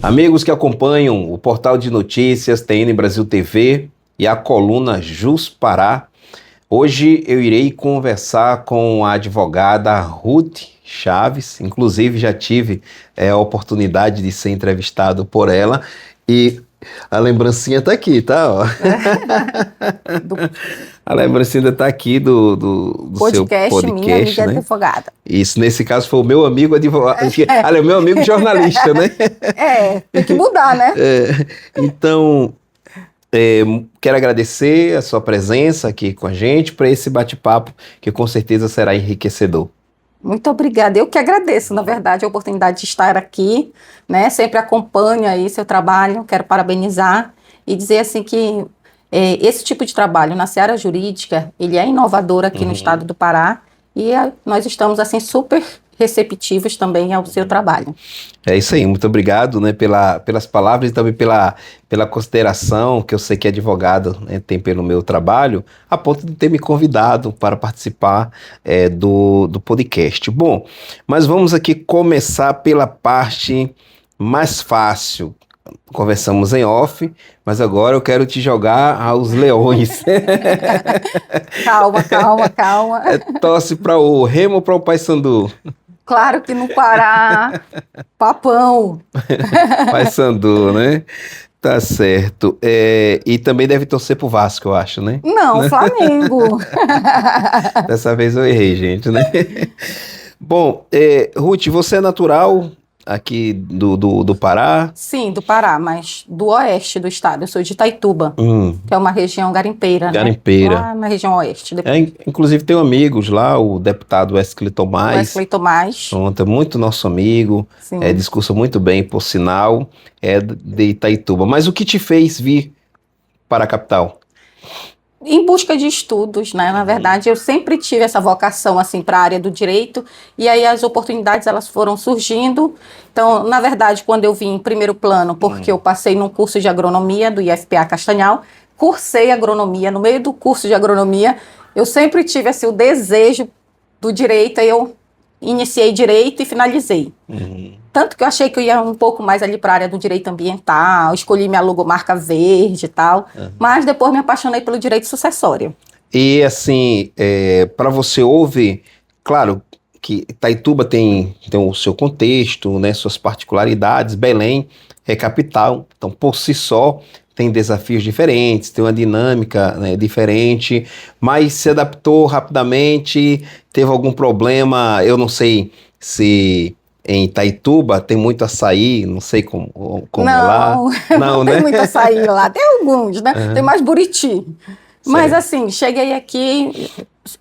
Amigos que acompanham o portal de notícias TN Brasil TV e a coluna Jus Pará, hoje eu irei conversar com a advogada Ruth Chaves, inclusive já tive a oportunidade de ser entrevistado por ela e a lembrancinha tá aqui, tá? Ó. A lembrancinha tá aqui do seu podcast, minha amiga, né? Advogada. Isso, nesse caso foi o meu amigo advogado, olha, o meu amigo jornalista, né? Tem que mudar, né? Então, quero agradecer a sua presença aqui com a gente para esse bate-papo que com certeza será enriquecedor. Muito obrigada. Eu que agradeço, na verdade, a oportunidade de estar aqui, né? Sempre acompanho aí seu trabalho, quero parabenizar e dizer assim que esse tipo de trabalho na seara jurídica, ele é inovador aqui no estado do Pará e nós estamos assim super receptivos também ao seu trabalho. É isso aí, muito obrigado, né, pelas palavras e também pela consideração que eu sei que advogado, né, tem pelo meu trabalho, a ponto de ter me convidado para participar do podcast. Bom, mas vamos aqui começar pela parte mais fácil. Conversamos em off, mas agora eu quero te jogar aos leões. Calma. Torce para o Remo ou para o Paysandu? Claro que no Pará, papão. Paysandu, né? Tá certo. E também deve torcer pro Vasco, eu acho, né? Não, Flamengo. Dessa vez eu errei, gente, né? Bom, Ruth, você é natural aqui do Pará? Sim, do Pará, mas do oeste do estado. Eu sou de Itaituba, que é uma região garimpeira, Garimpeira. Né? Lá na região oeste. Inclusive tenho amigos lá, o deputado Wesley Tomás. Wesley Tomás. Pronto, é muito nosso amigo, discursa muito bem, por sinal, é de Itaituba. Mas o que te fez vir para a capital? Em busca de estudos, né? Na verdade, eu sempre tive essa vocação assim para a área do direito e aí as oportunidades elas foram surgindo. Então, na verdade, quando eu vim em primeiro plano, porque eu passei num curso de agronomia do IFPA Castanhal, cursei agronomia. No meio do curso de agronomia, eu sempre tive assim o desejo do direito, aí eu iniciei direito e finalizei. Tanto que eu achei que eu ia um pouco mais ali para a área do direito ambiental, escolhi minha logomarca verde e tal, mas depois me apaixonei pelo direito sucessório. E assim, para você houve, claro que Itaituba tem o seu contexto, né, suas particularidades, Belém é capital, então por si só tem desafios diferentes, tem uma dinâmica, né, diferente, mas se adaptou rapidamente, teve algum problema, eu não sei se... Em Itaituba tem muito açaí, não sei como não, é lá. Não, né? Tem muito açaí lá, tem alguns, né? Tem mais Buriti. Mas assim, cheguei aqui,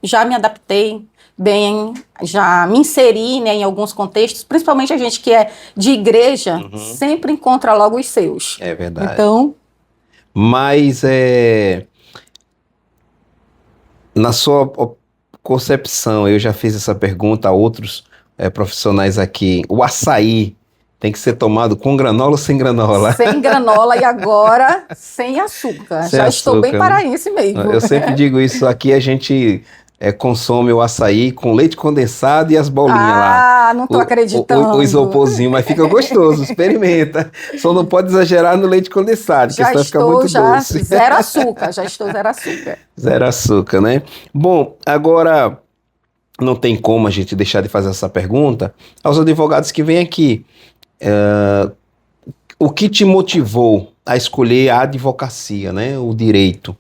já me adaptei bem, já me inseri, né, em alguns contextos, principalmente a gente que é de igreja, sempre encontra logo os seus. É verdade. Então... Mas na sua concepção, eu já fiz essa pergunta a outros profissionais aqui, o açaí tem que ser tomado com granola ou sem granola? Sem granola e agora sem açúcar. Sem já açúcar, estou bem paraense mesmo. Eu sempre digo isso, aqui a gente consome o açaí com leite condensado e as bolinhas lá. Ah, não tô acreditando. O isoporzinho, mas fica gostoso, experimenta. Só não pode exagerar no leite condensado, porque senão fica muito doce. Zero açúcar, já estou zero açúcar. Zero açúcar, né? Bom, agora... Não tem como a gente deixar de fazer essa pergunta aos advogados que vêm aqui. O que te motivou a escolher a advocacia, né? O direito?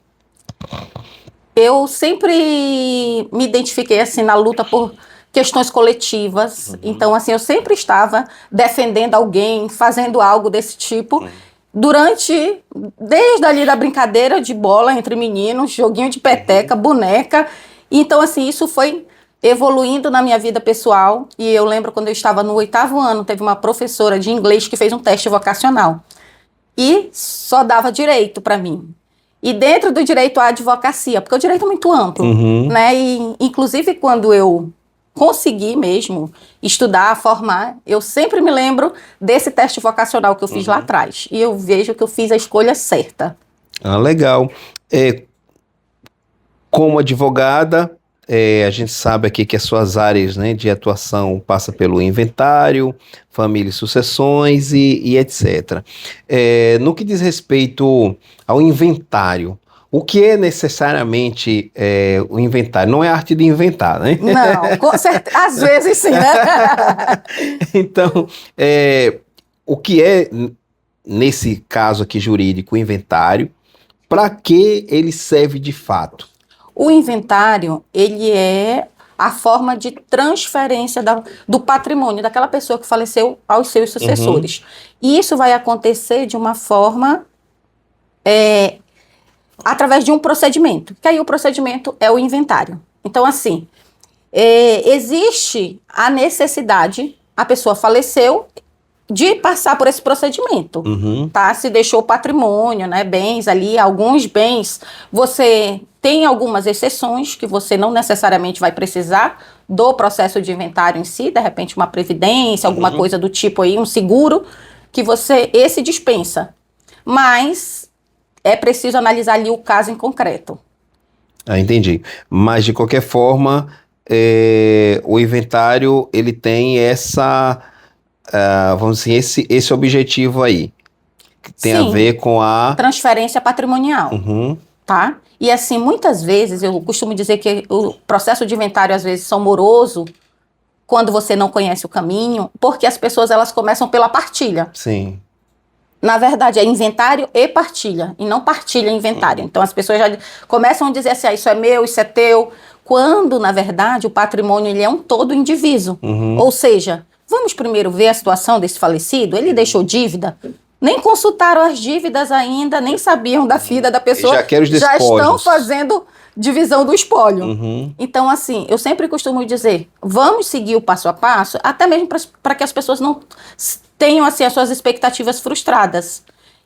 Eu sempre me identifiquei assim na luta por questões coletivas. Então, assim, eu sempre estava defendendo alguém, fazendo algo desse tipo. Desde ali da brincadeira de bola entre meninos, joguinho de peteca, boneca. Então, assim, isso foi... evoluindo na minha vida pessoal, e eu lembro quando eu estava no 8º ano, teve uma professora de inglês que fez um teste vocacional, e só dava direito para mim. E dentro do direito à advocacia, porque o direito é muito amplo, né? E inclusive quando eu consegui mesmo estudar, formar, eu sempre me lembro desse teste vocacional que eu fiz lá atrás, e eu vejo que eu fiz a escolha certa. Ah, legal. Como advogada, A gente sabe aqui que as suas áreas, né, de atuação passa pelo inventário, família e sucessões e etc. No que diz respeito ao inventário, o que é necessariamente o inventário? Não é a arte de inventar, né? Não, com certeza, às vezes sim, né? Então, o que é, nesse caso aqui jurídico, o inventário? Para que ele serve de fato? O inventário, ele é a forma de transferência do patrimônio daquela pessoa que faleceu aos seus sucessores. E isso vai acontecer de uma forma através de um procedimento, que aí o procedimento é o inventário. Então, assim, existe a necessidade, a pessoa faleceu, de passar por esse procedimento, tá? Se deixou patrimônio, né, bens ali, alguns bens, você tem algumas exceções que você não necessariamente vai precisar do processo de inventário em si, de repente uma previdência, alguma coisa do tipo aí, um seguro, que esse dispensa. Mas é preciso analisar ali o caso em concreto. Entendi. Mas, de qualquer forma, o inventário, ele tem vamos dizer, esse objetivo aí, que tem a ver com a transferência patrimonial, tá? E assim, muitas vezes, eu costumo dizer que o processo de inventário, às vezes, são moroso, quando você não conhece o caminho, porque as pessoas, elas começam pela partilha. Sim. Na verdade, é inventário e partilha, e não partilha e inventário. Então, as pessoas já começam a dizer assim, isso é meu, isso é teu, quando, na verdade, o patrimônio, ele é um todo indiviso. Ou seja, vamos primeiro ver a situação desse falecido, ele deixou dívida, nem consultaram as dívidas ainda, nem sabiam da vida da pessoa, já quero os já despojos. estão fazendo divisão do espólio. Então, assim, eu sempre costumo dizer, vamos seguir o passo a passo, até mesmo para que as pessoas não tenham, assim, as suas expectativas frustradas.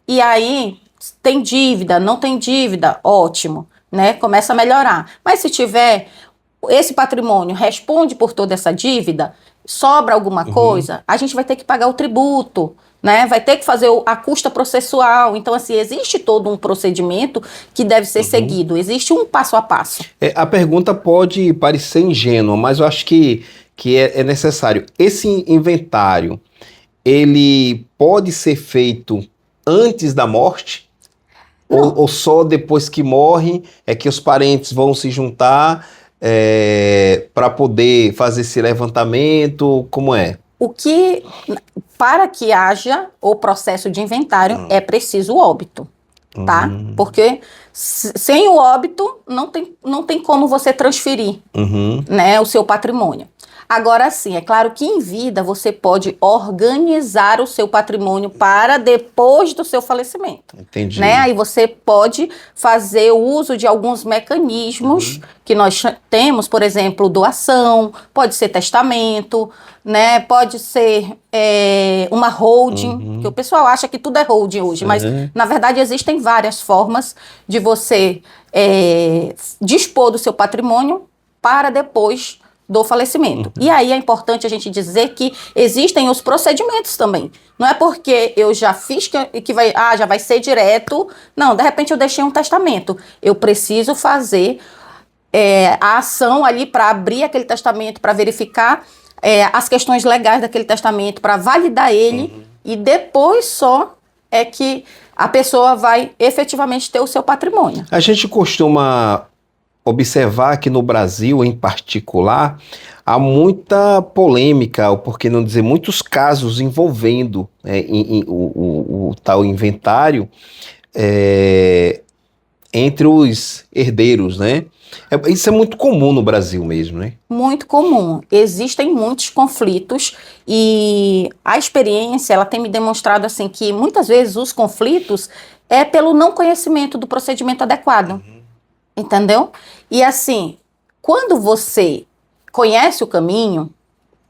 E aí, tem dívida, não tem dívida, ótimo, né? Começa a melhorar. Mas se tiver esse patrimônio, responde por toda essa dívida, sobra alguma coisa, a gente vai ter que pagar o tributo, né? Vai ter que fazer a custa processual. Então, assim, existe todo um procedimento que deve ser seguido. Existe um passo a passo. A pergunta pode parecer ingênua, mas eu acho que é necessário. Esse inventário, ele pode ser feito antes da morte? Ou só depois que morre é que os parentes vão se juntar para poder fazer esse levantamento? Como é? Para que haja o processo de inventário, é preciso o óbito, tá? Porque sem o óbito, não tem como você transferir, né, o seu patrimônio. Agora sim, é claro que em vida você pode organizar o seu patrimônio para depois do seu falecimento. Entendi. Né? Aí você pode fazer o uso de alguns mecanismos que nós temos, por exemplo, doação, pode ser testamento, né? Pode ser uma holding, que o pessoal acha que tudo é holding hoje, mas na verdade existem várias formas de você dispor do seu patrimônio para depois do falecimento. E aí é importante a gente dizer que existem os procedimentos também. Não é porque eu já fiz que já vai ser direto. Não, de repente eu deixei um testamento. Eu preciso fazer a ação ali para abrir aquele testamento, para verificar as questões legais daquele testamento, para validar ele, e depois só é que a pessoa vai efetivamente ter o seu patrimônio. A gente costuma observar que no Brasil, em particular, há muita polêmica, ou por que não dizer, muitos casos envolvendo o tal inventário entre os herdeiros, né? Isso é muito comum no Brasil mesmo, né? Muito comum. Existem muitos conflitos e a experiência, ela tem me demonstrado assim que muitas vezes os conflitos é pelo não conhecimento do procedimento adequado. Entendeu? E assim, quando você conhece o caminho,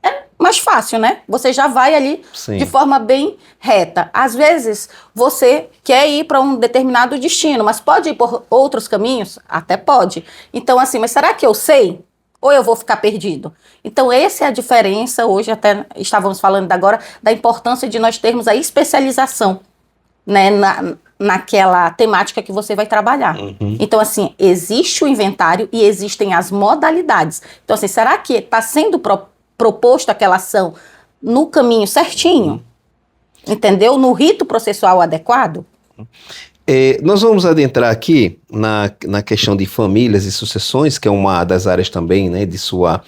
é mais fácil, né? Você já vai ali de forma bem reta. Às vezes, você quer ir para um determinado destino, mas pode ir por outros caminhos? Até pode. Então, assim, mas será que eu sei? Ou eu vou ficar perdido? Então, essa é a diferença. Hoje até estávamos falando agora da importância de nós termos a especialização, né, naquela temática que você vai trabalhar. Então, assim, existe o inventário e existem as modalidades. Então, assim, será que está sendo proposto aquela ação no caminho certinho? Entendeu? No rito processual adequado? Nós vamos adentrar aqui na questão de famílias e sucessões, que é uma das áreas também, né, de sua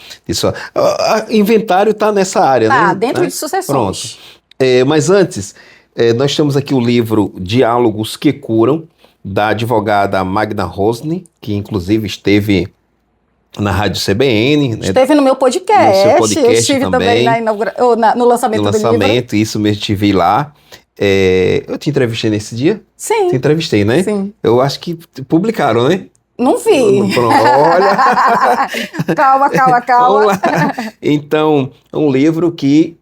inventário está nessa área, né? Dentro de sucessões. Pronto. Mas antes, nós temos aqui o livro Diálogos que Curam, da advogada Magda Rosny, que inclusive esteve na Rádio CBN. Né? Esteve no meu podcast. No seu podcast eu estive também no lançamento do livro. No lançamento, isso mesmo, estive lá. Eu te entrevistei nesse dia? Sim. Te entrevistei, né? Sim. Eu acho que publicaram, né? Não vi. Pronto, olha. Calma. Vamos lá. Então, é um livro que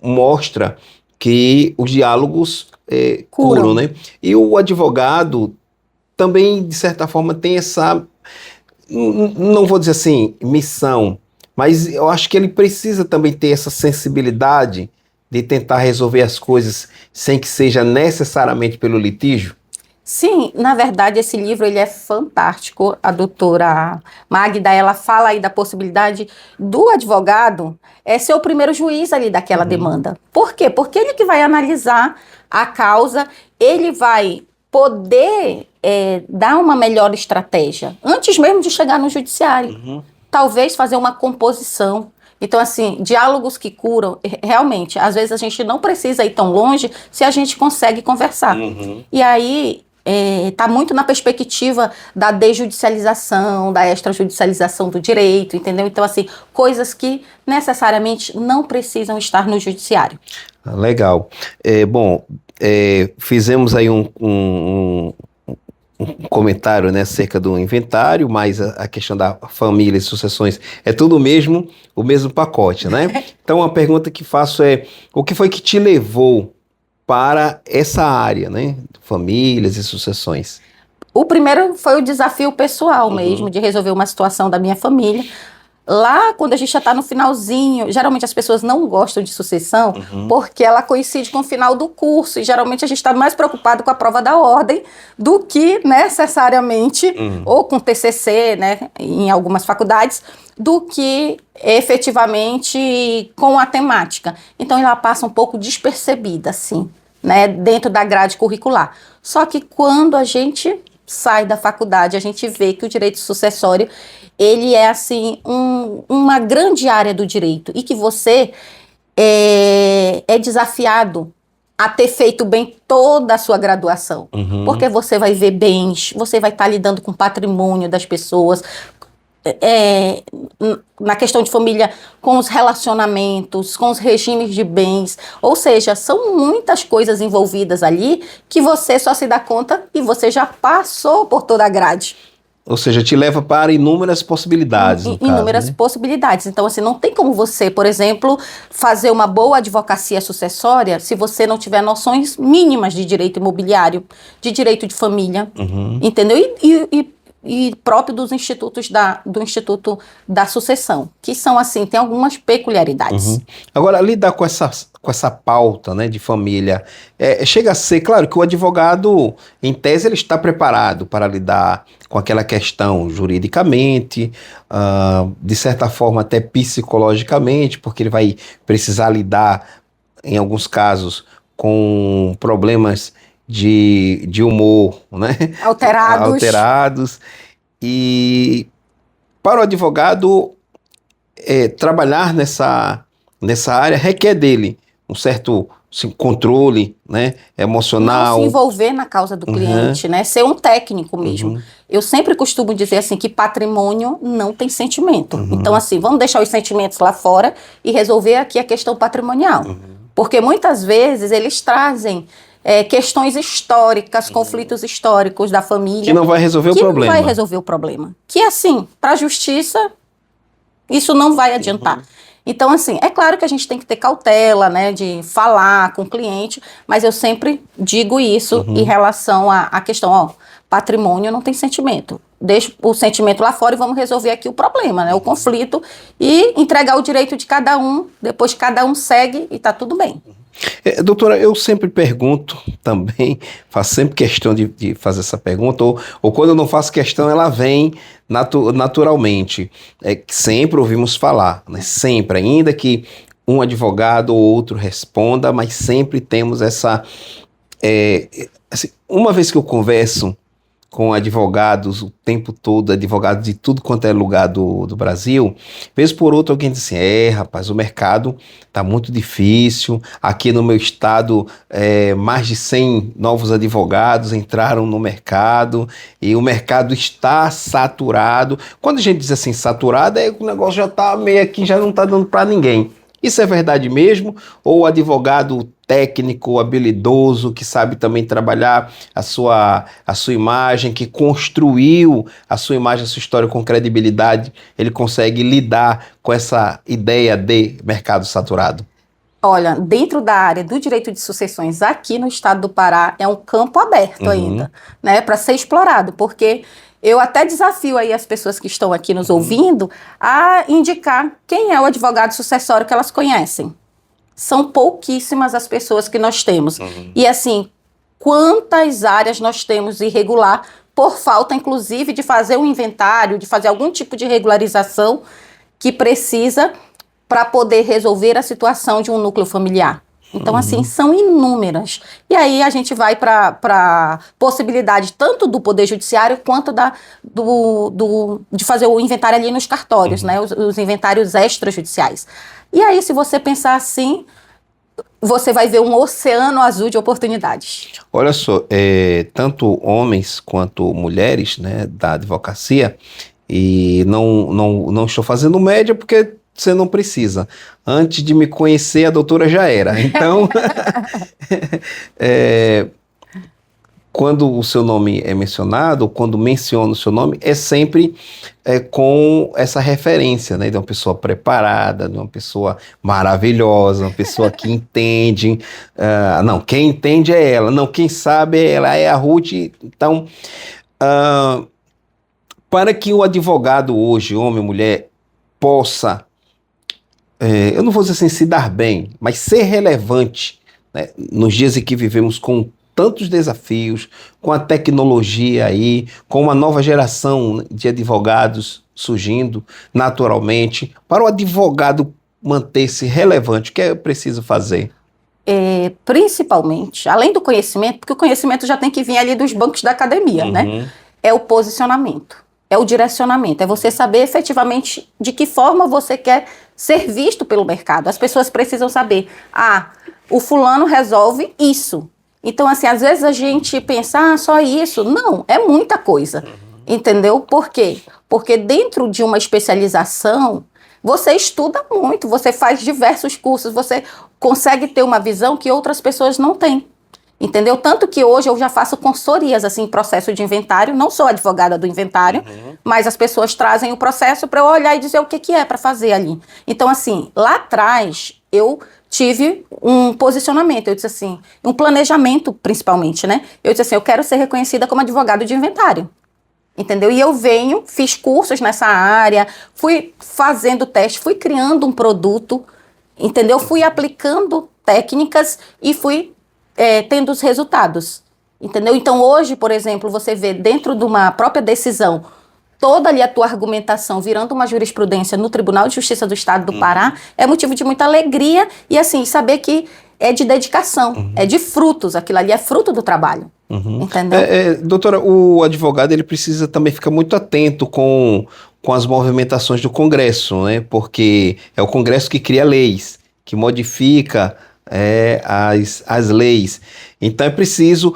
mostra que os diálogos curam, né? E o advogado também, de certa forma, tem essa, não vou dizer assim, missão, mas eu acho que ele precisa também ter essa sensibilidade de tentar resolver as coisas sem que seja necessariamente pelo litígio? Sim, na verdade esse livro ele é fantástico. A doutora Magda, ela fala aí da possibilidade do advogado ser o primeiro juiz ali daquela demanda. Por quê? Porque ele que vai analisar a causa, ele vai poder dar uma melhor estratégia, antes mesmo de chegar no judiciário. Talvez fazer uma composição. Então, assim, diálogos que curam, realmente, às vezes a gente não precisa ir tão longe se a gente consegue conversar. E aí, está muito na perspectiva da desjudicialização, da extrajudicialização do direito, entendeu? Então, assim, coisas que necessariamente não precisam estar no judiciário. Legal. Fizemos aí um comentário, né, acerca do inventário, mas a questão da família e sucessões é tudo o mesmo pacote, né? Então a pergunta que faço é, o que foi que te levou para essa área, né? Famílias e sucessões. O primeiro foi o desafio pessoal mesmo, de resolver uma situação da minha família. Lá, quando a gente já está no finalzinho, geralmente as pessoas não gostam de sucessão, porque ela coincide com o final do curso, e geralmente a gente está mais preocupado com a prova da ordem do que necessariamente, ou com TCC, né, em algumas faculdades, do que efetivamente com a temática. Então ela passa um pouco despercebida, assim, né, dentro da grade curricular. Só que quando a gente sai da faculdade, a gente vê que o direito sucessório ele é assim uma grande área do direito e que você é desafiado a ter feito bem toda a sua graduação, porque você vai ver bens, você vai estar lidando com o patrimônio das pessoas, na questão de família, com os relacionamentos, com os regimes de bens, ou seja, são muitas coisas envolvidas ali que você só se dá conta e você já passou por toda a grade. Ou seja, te leva para inúmeras possibilidades. Inúmeras possibilidades. Então, assim, não tem como você, por exemplo, fazer uma boa advocacia sucessória se você não tiver noções mínimas de direito imobiliário, de direito de família, entendeu? E próprio dos institutos do Instituto da Sucessão, que são assim, tem algumas peculiaridades. Agora, lidar com essa pauta, né, de família, chega a ser, claro, que o advogado, em tese, ele está preparado para lidar com aquela questão juridicamente, de certa forma até psicologicamente, porque ele vai precisar lidar, em alguns casos, com problemas de humor, né? Alterados. E para o advogado trabalhar nessa área requer dele um certo controle, né, emocional. Não se envolver na causa do cliente, né? Ser um técnico mesmo. Eu sempre costumo dizer assim que patrimônio não tem sentimento. Então, assim, vamos deixar os sentimentos lá fora e resolver aqui a questão patrimonial. Porque muitas vezes eles trazem questões históricas, conflitos históricos da família. Que não vai resolver o problema. Que não vai resolver o problema. Que, assim, para a justiça, isso não vai adiantar. Então, assim, é claro que a gente tem que ter cautela, né, de falar com o cliente, mas eu sempre digo isso em relação à questão, patrimônio não tem sentimento. Deixa o sentimento lá fora e vamos resolver aqui o problema, né, o conflito, e entregar o direito de cada um, depois cada um segue e tá tudo bem. Doutora, eu sempre pergunto também, faço sempre questão de fazer essa pergunta, ou quando eu não faço questão, ela vem naturalmente. Que sempre ouvimos falar, né? Sempre, ainda que um advogado ou outro responda, mas sempre temos essa. Assim, uma vez que eu converso com advogados o tempo todo, advogados de tudo quanto é lugar do Brasil, vez por outra alguém diz assim, rapaz, o mercado tá muito difícil, aqui no meu estado mais de 100 novos advogados entraram no mercado e o mercado está saturado. Quando a gente diz assim saturado, o negócio já tá meio aqui, já não tá dando para ninguém. Isso é verdade mesmo? Ou o advogado técnico, habilidoso, que sabe também trabalhar a sua imagem, que construiu a sua imagem, a sua história com credibilidade, ele consegue lidar com essa ideia de mercado saturado? Olha, dentro da área do direito de sucessões aqui no estado do Pará é um campo aberto ainda, né, para ser explorado, porque eu até desafio aí as pessoas que estão aqui nos ouvindo a indicar quem é o advogado sucessório que elas conhecem. São pouquíssimas as pessoas que nós temos. E assim, quantas áreas nós temos irregular por falta, inclusive, de fazer um inventário, de fazer algum tipo de regularização que precisa para poder resolver a situação de um núcleo familiar. Então, assim, são inúmeras. E aí a gente vai para a possibilidade tanto do Poder Judiciário quanto de fazer o inventário ali nos cartórios, né? Os inventários extrajudiciais. E aí, se você pensar assim, você vai ver um oceano azul de oportunidades. Olha só, tanto homens quanto mulheres, né, da advocacia, e não estou fazendo média porque você não precisa. Antes de me conhecer, a doutora já era. Então, quando o seu nome é mencionado, ou quando menciona o seu nome, é sempre com essa referência, né? De uma pessoa preparada, de uma pessoa maravilhosa, uma pessoa que entende. Não, quem entende é ela. Não, quem sabe é ela, é a Ruth. Então, para que o advogado hoje, homem ou mulher, possa eu não vou dizer assim, se dar bem, mas ser relevante, né, nos dias em que vivemos com tantos desafios, com a tecnologia aí, com uma nova geração de advogados surgindo naturalmente, para o advogado manter-se relevante, o que é preciso fazer? Principalmente, além do conhecimento, porque o conhecimento já tem que vir ali dos bancos da academia, né? É o posicionamento, é o direcionamento, é você saber efetivamente de que forma você quer ser visto pelo mercado. As pessoas precisam saber, o fulano resolve isso. Então, assim, às vezes a gente pensa, só isso. Não, é muita coisa, entendeu? Por quê? Porque dentro de uma especialização, você estuda muito, você faz diversos cursos, você consegue ter uma visão que outras pessoas não têm. Entendeu? Tanto que hoje eu já faço consultorias, assim, processo de inventário, não sou advogada do inventário, mas as pessoas trazem o processo para eu olhar e dizer o que é para fazer ali. Então, assim, lá atrás eu tive um posicionamento, eu disse assim, um planejamento principalmente, né? Eu disse assim, eu quero ser reconhecida como advogado de inventário. Entendeu? E eu fiz cursos nessa área, fui fazendo teste, fui criando um produto, entendeu? Fui aplicando técnicas e fui tendo os resultados, entendeu? Então hoje, por exemplo, você vê dentro de uma própria decisão, toda ali a tua argumentação virando uma jurisprudência no Tribunal de Justiça do Estado do Pará, é motivo de muita alegria e assim, saber que é de dedicação, é de frutos, aquilo ali é fruto do trabalho, entendeu? Doutora, o advogado ele precisa também ficar muito atento com as movimentações do Congresso, né? Porque é o Congresso que cria leis, que modifica as leis. Então é preciso,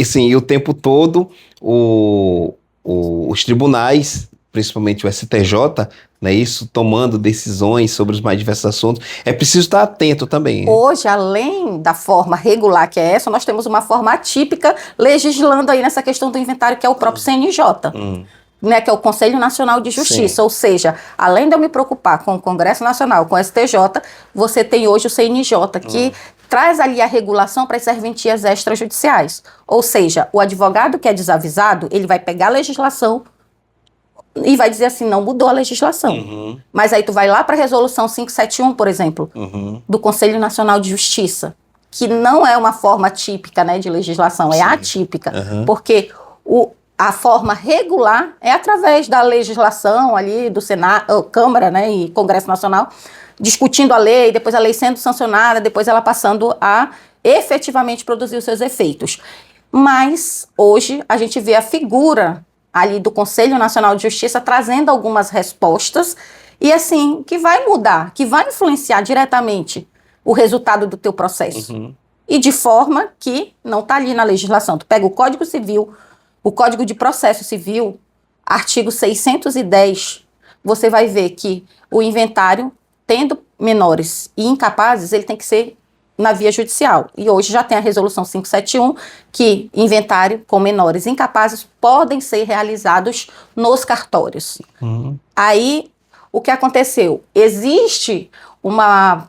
sim, o tempo todo os tribunais, principalmente o STJ, né, isso tomando decisões sobre os mais diversos assuntos, é preciso estar atento também. Hoje, além da forma regular que é essa, nós temos uma forma atípica legislando aí nessa questão do inventário, que é o próprio CNJ. Né, que é o Conselho Nacional de Justiça, Sim. Ou seja, além de eu me preocupar com o Congresso Nacional, com o STJ, você tem hoje o CNJ, que traz ali a regulação para as serventias extrajudiciais. Ou seja, o advogado que é desavisado, ele vai pegar a legislação e vai dizer assim, não mudou a legislação. Mas aí tu vai lá para a resolução 571, por exemplo, do Conselho Nacional de Justiça. que não é uma forma típica, né, de legislação, é atípica, porque a forma regular é através da legislação ali do Senado, Câmara, né, e Congresso Nacional, discutindo a lei, depois a lei sendo sancionada, depois ela passando a efetivamente produzir os seus efeitos. Mas hoje a gente vê a figura ali do Conselho Nacional de Justiça trazendo algumas respostas e assim, que vai mudar, que vai influenciar diretamente o resultado do teu processo. E de forma que não está ali na legislação. Tu pega o Código Civil, o Código de Processo Civil, artigo 610, você vai ver que o inventário, tendo menores e incapazes, ele tem que ser na via judicial. E hoje já tem a resolução 571, que inventário com menores incapazes podem ser realizados nos cartórios. Aí, o que aconteceu? Existe uma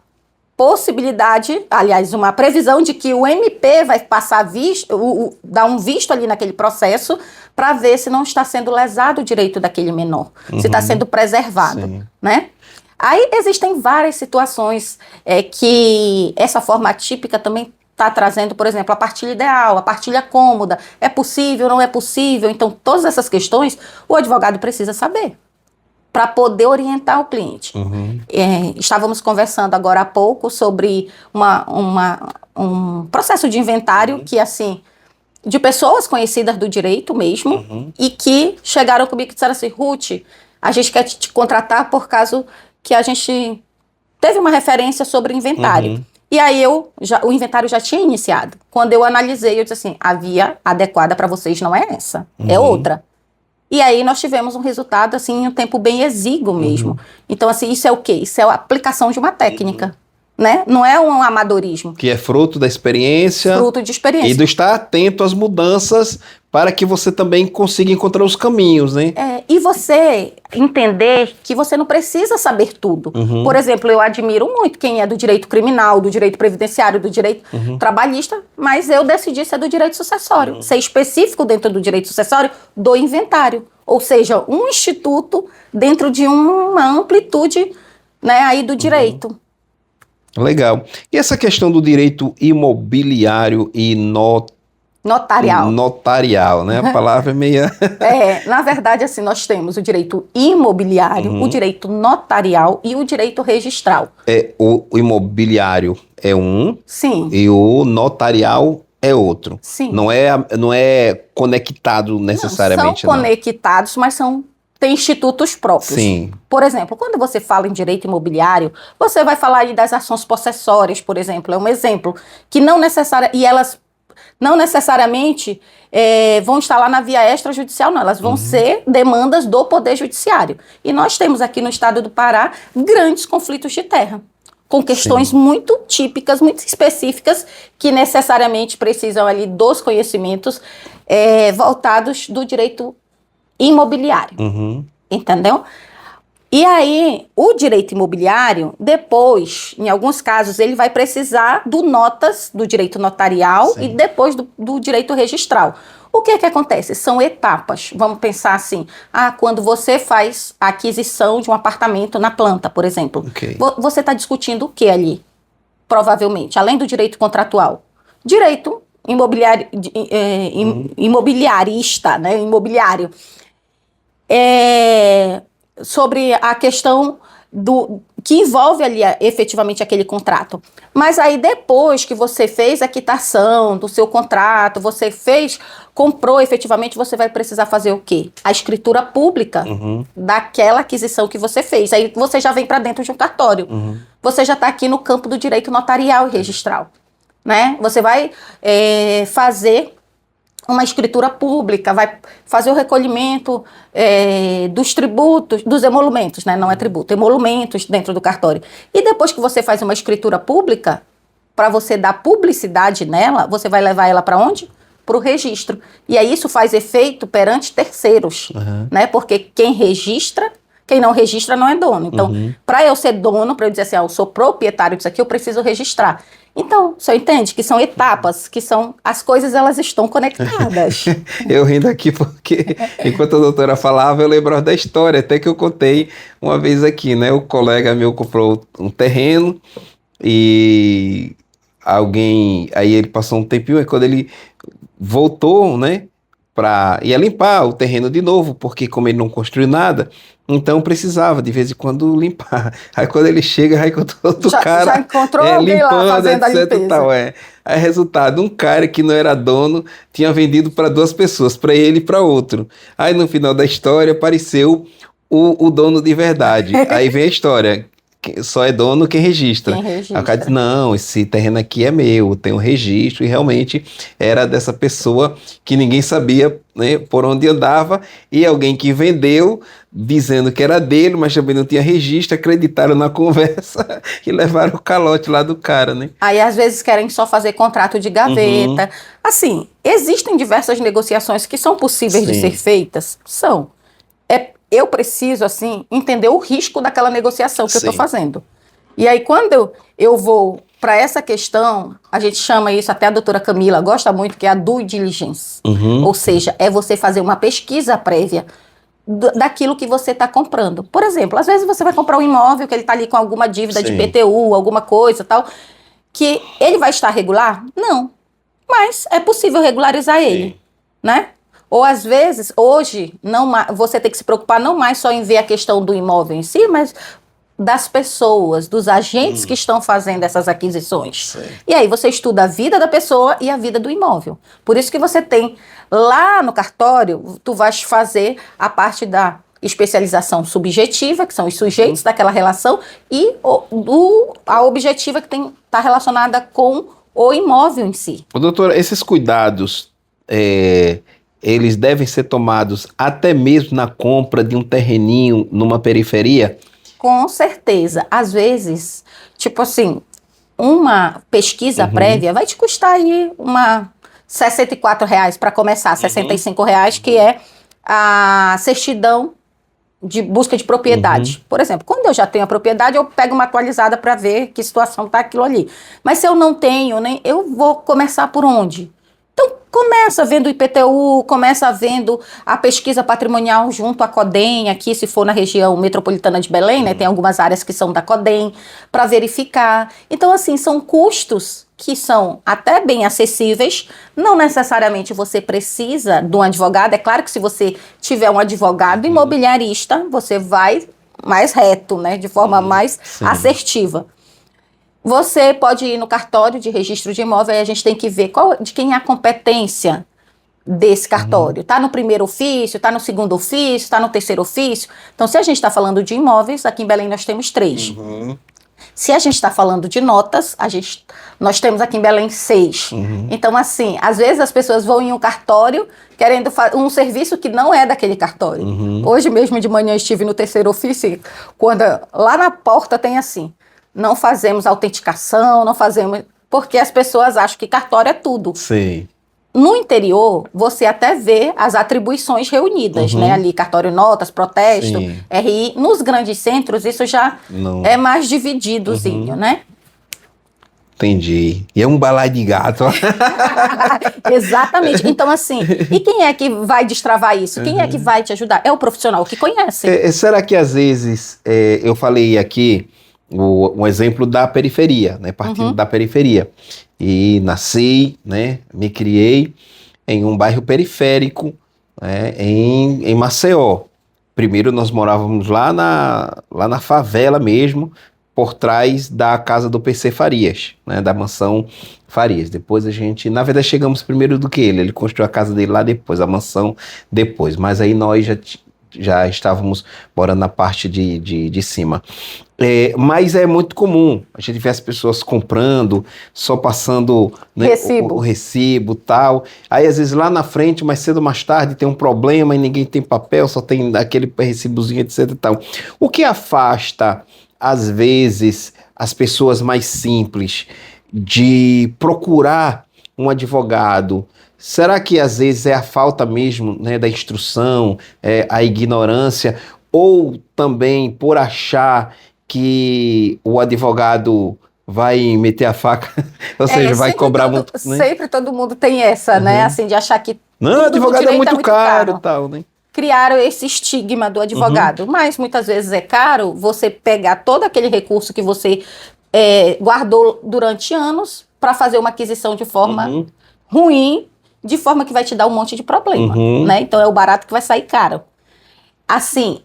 possibilidade, aliás, uma previsão de que o MP vai passar dar um visto ali naquele processo para ver se não está sendo lesado o direito daquele menor, se está sendo preservado, né? Aí existem várias situações que essa forma atípica também está trazendo, por exemplo, a partilha ideal, a partilha cômoda, é possível, não é possível? Então, todas essas questões o advogado precisa saber para poder orientar o cliente. Estávamos conversando agora há pouco sobre um processo de inventário que, assim, de pessoas conhecidas do direito mesmo, e que chegaram comigo e disseram assim: Ruth, a gente quer te contratar por causa que a gente teve uma referência sobre inventário. E aí o inventário já tinha iniciado. Quando eu analisei, eu disse assim, a via adequada para vocês não é essa, é outra. E aí nós tivemos um resultado, assim, em um tempo bem exíguo mesmo. Então, assim, isso é o quê? Isso é a aplicação de uma técnica, né? Não é um amadorismo. Que é fruto da experiência. Fruto de experiência. E do estar atento às mudanças para que você também consiga encontrar os caminhos, né? E você entender que você não precisa saber tudo. Por exemplo, eu admiro muito quem é do direito criminal, do direito previdenciário, do direito trabalhista, mas eu decidi ser do direito sucessório, ser específico dentro do direito sucessório do inventário. Ou seja, um instituto dentro de uma amplitude, né, aí do direito. Legal. E essa questão do direito imobiliário e notarial, né? A palavra é meio... Na verdade, assim, nós temos o direito imobiliário, o direito notarial e o direito registral. O imobiliário é um, sim, e o notarial é outro. Sim. Não é conectado necessariamente, não. São conectados, mas tem institutos próprios. Sim. Por exemplo, quando você fala em direito imobiliário, você vai falar aí das ações possessórias, por exemplo, é um exemplo, que e elas não necessariamente vão estar lá na via extrajudicial, não, elas vão ser demandas do Poder Judiciário. E nós temos aqui no estado do Pará grandes conflitos de terra, com questões muito típicas, muito específicas, que necessariamente precisam ali dos conhecimentos voltados do direito imobiliário, entendeu? E aí, o direito imobiliário, depois, em alguns casos, ele vai precisar do direito notarial e depois do direito registral. O que acontece? São etapas. Vamos pensar assim, quando você faz a aquisição de um apartamento na planta, por exemplo, você está discutindo o que ali? Provavelmente, além do direito contratual. Direito imobiliarista, né? Imobiliário. Sobre a questão que envolve ali efetivamente aquele contrato. Mas aí depois que você fez a quitação do seu contrato, comprou efetivamente, você vai precisar fazer o quê? A escritura pública daquela aquisição que você fez. Aí você já vem para dentro de um cartório. Você já está aqui no campo do direito notarial e registral, né? Você vai fazer uma escritura pública, vai fazer o recolhimento dos tributos, dos emolumentos, né? Não é tributo, emolumentos dentro do cartório. E depois que você faz uma escritura pública, para você dar publicidade nela, você vai levar ela para onde? Para o registro. E aí isso faz efeito perante terceiros, né? Porque quem não registra não é dono. Então, para eu ser dono, para eu dizer assim, eu sou proprietário disso aqui, eu preciso registrar. Então, você entende que são etapas, que são as coisas, elas estão conectadas. Eu rindo aqui porque, enquanto a doutora falava, eu lembrava da história, até que eu contei uma vez aqui, né? O colega meu comprou um terreno e alguém, aí ele passou um tempinho, aí quando ele voltou, né, ia limpar o terreno de novo, porque como ele não construiu nada, então precisava de vez em quando limpar. Aí quando ele chega, aí encontrou outro Já cara encontrou alguém lá limpando, fazendo a etc e limpeza. tal, é. Aí resultado, um cara que não era dono tinha vendido para duas pessoas, para ele e para outro. Aí no final da história apareceu o dono de verdade. Aí vem a história. Só é dono quem registra. Quem Aí o cara diz, registra. não, esse terreno aqui é meu, tem um registro, e realmente era dessa pessoa que ninguém sabia, né, por onde andava, e alguém que vendeu, dizendo que era dele, mas também não tinha registro, acreditaram na conversa e levaram o calote lá do cara, né? Aí, às vezes, querem só fazer contrato de Uhum, gaveta. Assim, existem diversas negociações que são possíveis de ser sim, feitas? São. Eu preciso, assim, entender o risco daquela negociação que eu estou sim. fazendo. E aí, quando eu vou para essa questão, a gente chama isso, até a doutora Camila gosta muito, que é a due diligence. Uhum, Ou seja, é você fazer uma pesquisa prévia daquilo que você está comprando. Por exemplo, às vezes você vai comprar um imóvel que ele está ali com alguma dívida de sim, IPTU, alguma coisa tal, que ele vai estar regular? Não. Mas é possível regularizar ele, sim. né? Ou às vezes, hoje, você tem que se preocupar não mais só em ver a questão do imóvel em si, mas das pessoas, dos agentes que estão fazendo essas aquisições. Sim. E aí você estuda a vida da pessoa e a vida do imóvel. Por isso que você tem lá no cartório, tu vais fazer a parte da especialização subjetiva, que são os sujeitos daquela relação, e a objetiva que está relacionada com o imóvel em si. Ô, doutora, esses cuidados, eles devem ser tomados até mesmo na compra de um terreninho numa periferia? Com certeza. Às vezes, tipo assim, uma pesquisa Uhum, prévia vai te custar aí R$ 64 para começar, uhum, R$ 65, que é a certidão de busca de uhum, propriedade. Por exemplo, quando eu já tenho a propriedade, eu pego uma atualizada para ver que situação está aquilo ali. Mas se eu não tenho, né, eu vou começar por onde? Então, começa vendo o IPTU, começa vendo a pesquisa patrimonial junto à Codem, aqui se for na região metropolitana de Belém, né, tem algumas áreas que são da Codem, para verificar. Então, assim, são custos que são até bem acessíveis, não necessariamente você precisa de um advogado, é claro que se você tiver um advogado uhum, imobiliarista, você vai mais reto, né, de forma mais sim. assertiva. Você pode ir no cartório de registro de imóvel e a gente tem que ver de quem é a competência desse Uhum, cartório. Está no primeiro ofício, está no segundo ofício, está no terceiro ofício. Então, se a gente está falando de imóveis, aqui em Belém nós temos 3. uhum, Se a gente está falando de notas, nós temos aqui em Belém 6. uhum, Então, assim, às vezes as pessoas vão em um cartório querendo um serviço que não é daquele cartório. uhum. Hoje mesmo de manhã estive no terceiro ofício, quando lá na porta tem assim, não fazemos autenticação, não fazemos... Porque as pessoas acham que cartório é tudo. Sei. No interior, você até vê as atribuições reunidas, né? Uhum, Ali, cartório notas, protesto, sim. RI. Nos grandes centros, isso já Não. é mais divididozinho, Uhum, né? entendi. E é um balaio de gato. Exatamente. Então, assim, e quem é que vai destravar isso? Quem é que Uhum. vai te ajudar? É o profissional que conhece. Será que às vezes eu falei aqui um exemplo da periferia, né? Partindo Uhum. da periferia. E nasci, né? Me criei em um bairro periférico, né, em Maceió. Primeiro nós morávamos lá na favela mesmo, por trás da casa do PC Farias, né, da mansão Farias. Depois a gente, na verdade, chegamos primeiro do que ele construiu a casa dele lá depois, a mansão depois. Mas aí nós já estávamos morando na parte de cima. Mas é muito comum a gente ver as pessoas comprando, só passando, né, o Recibo. recibo tal. Aí às vezes lá na frente, mais cedo ou mais tarde, tem um problema e ninguém tem papel, só tem aquele recibozinho, etc e tal. O que afasta, às vezes, as pessoas mais simples de procurar um advogado? Será que às vezes é a falta mesmo, né, da instrução, a ignorância, ou também por achar que o advogado vai meter a faca, ou seja, vai cobrar muito, né? Sempre todo mundo tem essa, né? Uhum. Assim, de achar que Não, tudo no advogado é direito é muito muito caro, caro. tal, né? Criaram esse estigma do Uhum. advogado, mas muitas vezes é caro você pegar todo aquele recurso que você guardou durante anos para fazer uma aquisição de forma ruim, de forma que vai te dar um monte de problema, né? Então é o barato que vai sair caro. Assim,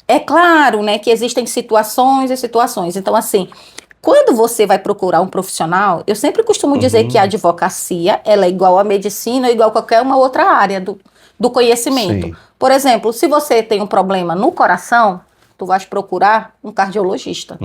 é claro, né, que existem situações e situações. Então, assim, quando você vai procurar um profissional, eu sempre costumo dizer que a advocacia, ela é igual à medicina, igual a qualquer uma outra área do conhecimento. Sim. Por exemplo, se você tem um problema no coração, tu vais procurar um cardiologista.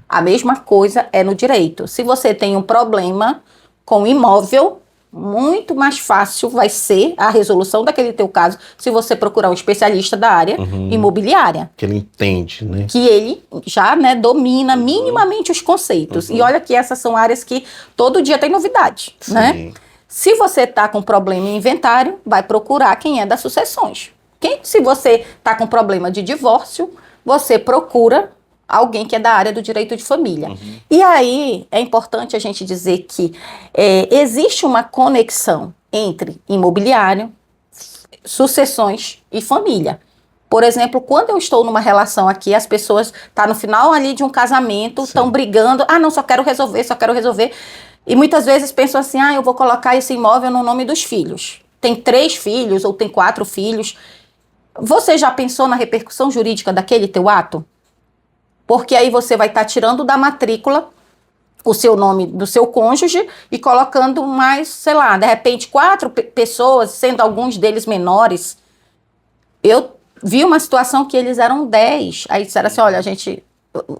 A mesma coisa é no direito. Se você tem um problema com imóvel, muito mais fácil vai ser a resolução daquele teu caso se você procurar um especialista da área imobiliária. Que ele entende, né? Que ele já, né, domina minimamente os conceitos. E olha que essas são áreas que todo dia tem novidade, né? Se você está com problema em inventário, vai procurar quem é das sucessões. Se você está com problema de divórcio, você procura alguém que é da área do direito de família. E aí é importante a gente dizer que existe uma conexão entre imobiliário, sucessões e família. Por exemplo, quando eu estou numa relação aqui, as pessoas estão no final ali de um casamento, estão brigando, não, só quero resolver. E muitas vezes pensam assim, eu vou colocar esse imóvel no nome dos filhos. Tem 3 filhos ou tem 4 filhos. Você já pensou na repercussão jurídica daquele teu ato? Porque aí você vai estar tirando da matrícula o seu nome do seu cônjuge e colocando mais, sei lá, de repente 4 pessoas, sendo alguns deles menores. Eu vi uma situação que eles eram 10. Aí disseram assim, olha,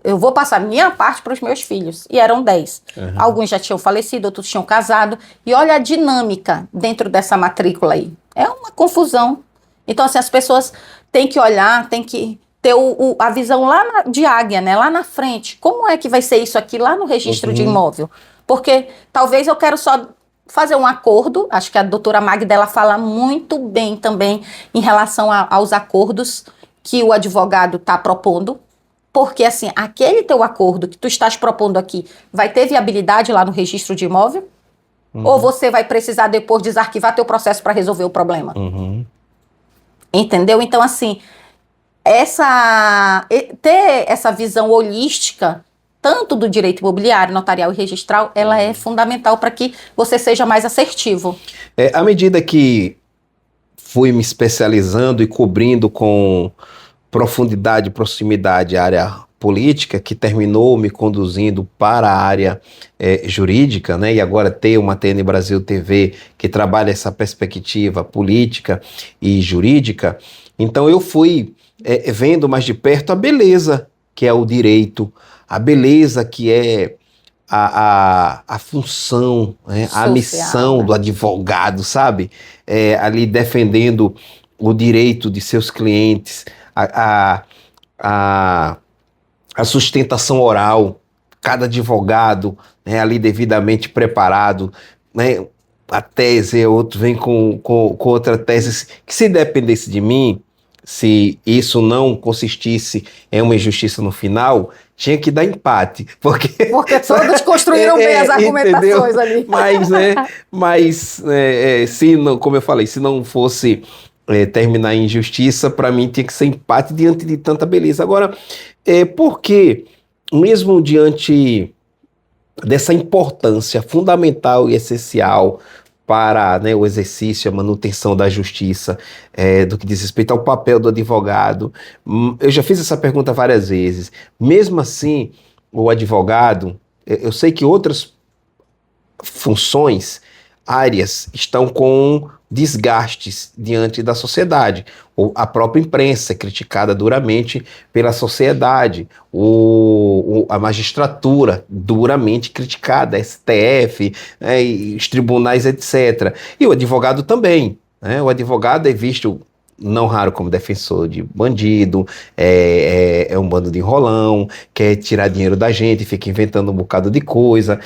eu vou passar minha parte para os meus filhos. E eram 10. Alguns já tinham falecido, outros tinham casado. E olha a dinâmica dentro dessa matrícula aí. É uma confusão. Então, assim, as pessoas têm que olhar, têm que ter a visão lá de águia, né? Lá na frente. Como é que vai ser isso aqui lá no registro de imóvel? Porque talvez eu quero só fazer um acordo. Acho que a doutora Magda, ela fala muito bem também em relação aos acordos que o advogado está propondo. Porque, assim, aquele teu acordo que tu estás propondo aqui vai ter viabilidade lá no registro de imóvel? Ou você vai precisar depois desarquivar teu processo para resolver o problema? Entendeu? Então, assim, ter essa visão holística, tanto do direito imobiliário, notarial e registral, ela é fundamental para que você seja mais assertivo. À medida que fui me especializando e cobrindo com profundidade e proximidade a área política, que terminou me conduzindo para a área jurídica, né? E agora tem uma TN Brasil TV que trabalha essa perspectiva política e jurídica. Então eu fui vendo mais de perto a beleza que é o direito, a beleza que é a função, né? A missão do advogado, sabe? Ali defendendo o direito de seus clientes, a sustentação oral, cada advogado, né, ali devidamente preparado, né? A tese, outro vem com outra tese, que se dependesse de mim, se isso não consistisse em uma injustiça no final, tinha que dar empate. Porque todos construíram bem as argumentações, entendeu? Ali. Mas se não, como eu falei, se não fosse terminar em injustiça, para mim tinha que ser empate diante de tanta beleza. Agora, por que, mesmo diante dessa importância fundamental e essencial para, né, o exercício, a manutenção da justiça, do que diz respeito ao papel do advogado, eu já fiz essa pergunta várias vezes. Mesmo assim, o advogado, eu sei que outras funções, áreas, estão com desgastes diante da sociedade. A própria imprensa é criticada duramente pela sociedade, a magistratura duramente criticada, STF, e os tribunais, etc. E o advogado também, né? O advogado é visto não raro como defensor de bandido, é um bando de enrolão, quer tirar dinheiro da gente, fica inventando um bocado de coisa,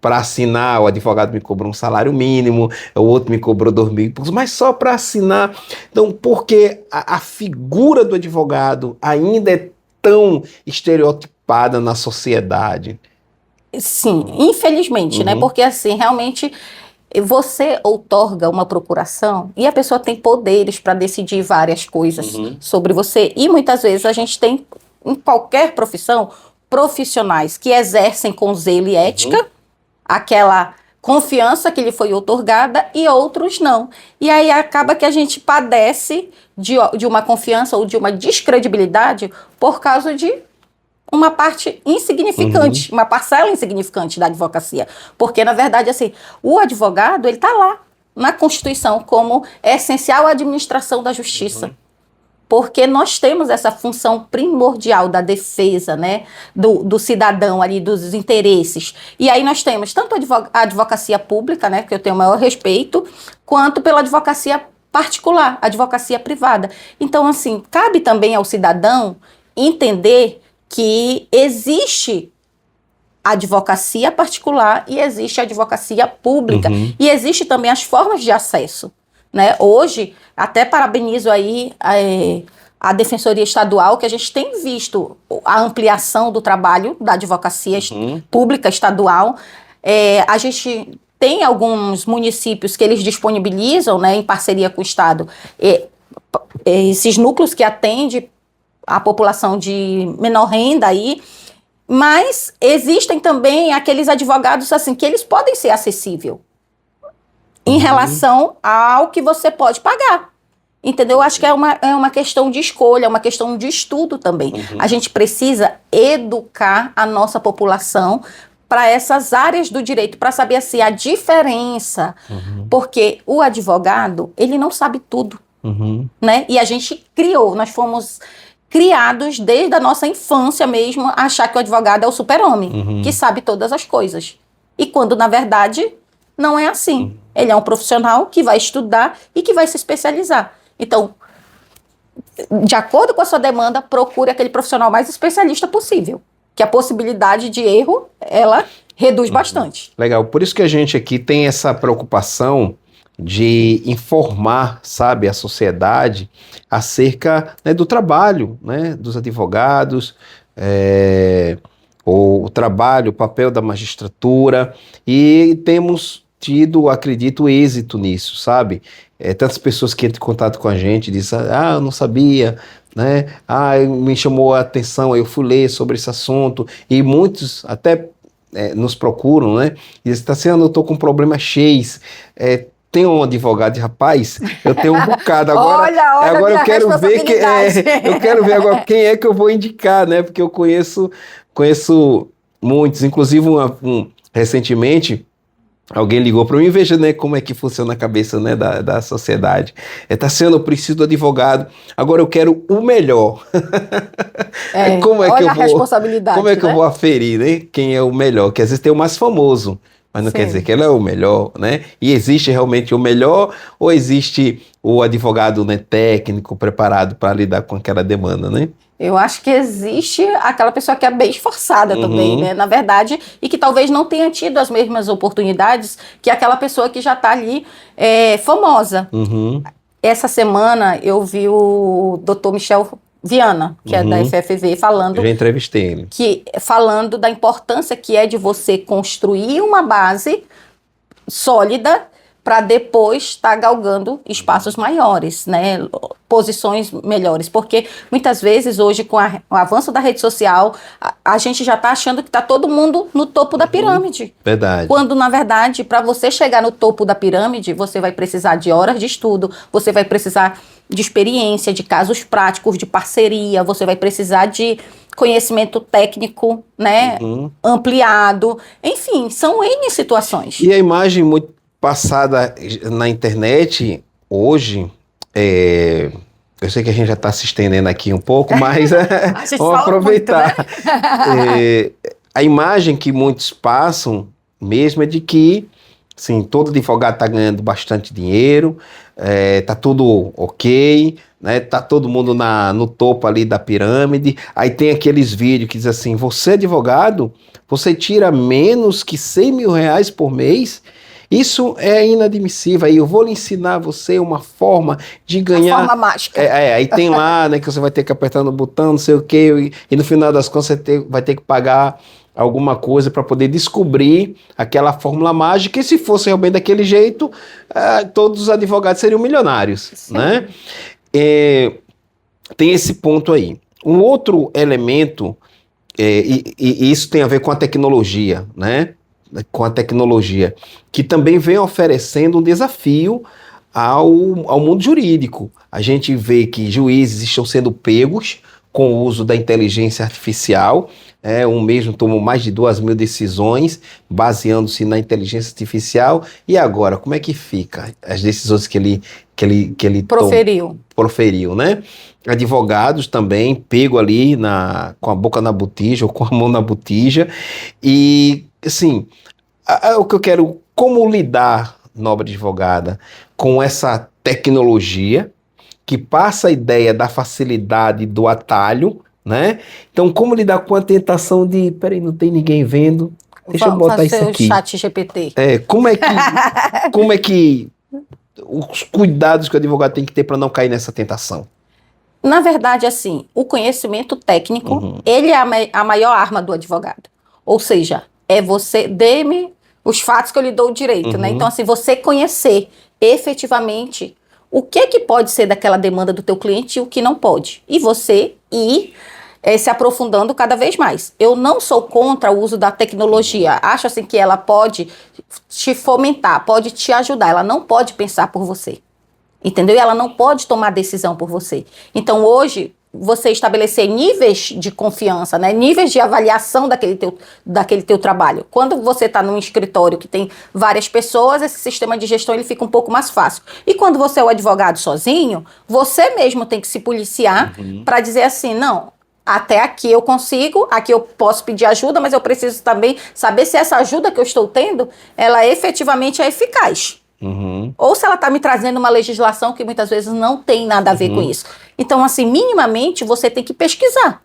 para assinar, o advogado me cobrou um salário mínimo, o outro me cobrou 2.000 e poucos, mas só para assinar. Então, porque a figura do advogado ainda é tão estereotipada na sociedade? Sim, infelizmente, né? Porque assim, realmente você outorga uma procuração e a pessoa tem poderes para decidir várias coisas sobre você. E muitas vezes a gente tem, em qualquer profissão, profissionais que exercem com zelo e ética, aquela confiança que lhe foi outorgada, e outros não. E aí acaba que a gente padece de uma confiança ou de uma descredibilidade por causa de uma parte insignificante, uma parcela insignificante da advocacia. Porque, na verdade, assim, o advogado, ele está lá na Constituição como essencial à administração da justiça. Porque nós temos essa função primordial da defesa, né, do cidadão ali, dos interesses. E aí nós temos tanto a advocacia pública, né, que eu tenho o maior respeito, quanto pela advocacia particular, advocacia privada. Então, assim, cabe também ao cidadão entender que existe advocacia particular e existe advocacia pública. E existe também as formas de acesso. Né? Hoje, até parabenizo aí a Defensoria Estadual, que a gente tem visto a ampliação do trabalho da advocacia pública estadual. A gente tem alguns municípios que eles disponibilizam, né, em parceria com o Estado, esses núcleos que atendem a população de menor renda aí, mas existem também aqueles advogados assim que eles podem ser acessíveis em relação ao que você pode pagar. Entendeu? Acho que é uma questão de escolha, é uma questão de estudo também. A gente precisa educar a nossa população para essas áreas do direito, para saber assim, a diferença. Porque o advogado, ele não sabe tudo. Né? E a gente nós fomos criados desde a nossa infância mesmo, a achar que o advogado é o super-homem, que sabe todas as coisas. E quando, na verdade, não é assim. Ele é um profissional que vai estudar e que vai se especializar. Então, de acordo com a sua demanda, procure aquele profissional mais especialista possível, que a possibilidade de erro, ela reduz bastante. Legal, por isso que a gente aqui tem essa preocupação de informar, sabe, a sociedade acerca, né, do trabalho, né, dos advogados, o trabalho, o papel da magistratura, e temos tido, acredito, êxito nisso, sabe? Tantas pessoas que entram em contato com a gente dizem, eu não sabia, né? Me chamou a atenção, eu fui ler sobre esse assunto, e muitos até nos procuram, né? E dizem, Tassiano, eu estou com um problema X, tem um advogado, rapaz, eu tenho um bocado, agora eu quero ver eu quero ver agora quem é que eu vou indicar, né? Porque eu conheço muitos, inclusive recentemente, alguém ligou para mim, veja, né, como é que funciona a cabeça, né, da sociedade. Tassiano, eu preciso do advogado, agora eu quero o melhor. Olha a responsabilidade, como é que eu vou aferir, né, quem é o melhor? Que às vezes tem o mais famoso, mas não quer dizer que ele é o melhor, né? E existe realmente o melhor ou existe o advogado, né, técnico, preparado para lidar com aquela demanda, né? Eu acho que existe aquela pessoa que é bem esforçada também, né? Na verdade, e que talvez não tenha tido as mesmas oportunidades que aquela pessoa que já está ali famosa. Essa semana eu vi o Dr. Michel Viana, que é da FFV, falando... Eu já entrevistei ele. Falando da importância que é de você construir uma base sólida para depois estar galgando espaços maiores, né? Posições melhores. Porque muitas vezes hoje, com o avanço da rede social, a gente já está achando que está todo mundo no topo da pirâmide. Verdade. Quando, na verdade, para você chegar no topo da pirâmide, você vai precisar de horas de estudo, você vai precisar de experiência, de casos práticos, de parceria, você vai precisar de conhecimento técnico, né? Ampliado. Enfim, são N situações. E a imagem muito passada na internet hoje, eu sei que a gente já está se estendendo aqui um pouco, mas vamos aproveitar. Muito, né? A imagem que muitos passam mesmo é de que, assim, todo advogado está ganhando bastante dinheiro, tá tudo ok, né? Tá todo mundo no topo ali da pirâmide. Aí tem aqueles vídeos que dizem assim, você advogado, você tira menos que 100 mil reais por mês. Isso é inadmissível. Aí eu vou lhe ensinar você uma forma de ganhar. Uma forma mágica. Aí tem lá, né, que você vai ter que apertar no botão, não sei o quê, e no final das contas você vai ter que pagar alguma coisa para poder descobrir aquela fórmula mágica. E se fosse realmente daquele jeito, todos os advogados seriam milionários. Sim. Né? Tem esse ponto aí. Um outro elemento e isso tem a ver com a tecnologia, né? Com a tecnologia, que também vem oferecendo um desafio ao mundo jurídico. A gente vê que juízes estão sendo pegos com o uso da inteligência artificial. Um mesmo tomou mais de 2.000 decisões, baseando-se na inteligência artificial. E agora, como é que fica as decisões que ele proferiu, né? Advogados também, pego ali com a boca na botija ou com a mão na botija. E, assim, o que eu quero, como lidar, nobre advogada, com essa tecnologia que passa a ideia da facilidade do atalho, né? Então, como lidar com a tentação de, peraí, não tem ninguém vendo, deixa eu botar isso aqui. O chat GPT. Como é que os cuidados que o advogado tem que ter para não cair nessa tentação? Na verdade, assim, o conhecimento técnico, ele é a maior arma do advogado. Ou seja, é você, dê-me os fatos que eu lhe dou o direito, né? Então, assim, você conhecer efetivamente o que pode ser daquela demanda do teu cliente e o que não pode. E você ir se aprofundando cada vez mais. Eu não sou contra o uso da tecnologia. Acho, assim, que ela pode te fomentar, pode te ajudar. Ela não pode pensar por você. Entendeu? E ela não pode tomar decisão por você. Então, hoje, você estabelecer níveis de confiança, né? Níveis de avaliação daquele teu trabalho. Quando você está num escritório que tem várias pessoas, esse sistema de gestão ele fica um pouco mais fácil. E quando você é o advogado sozinho, você mesmo tem que se policiar para dizer assim, não, até aqui eu consigo, aqui eu posso pedir ajuda, mas eu preciso também saber se essa ajuda que eu estou tendo, ela efetivamente é eficaz. Ou se ela está me trazendo uma legislação que muitas vezes não tem nada a ver com isso. Então, assim, minimamente você tem que pesquisar,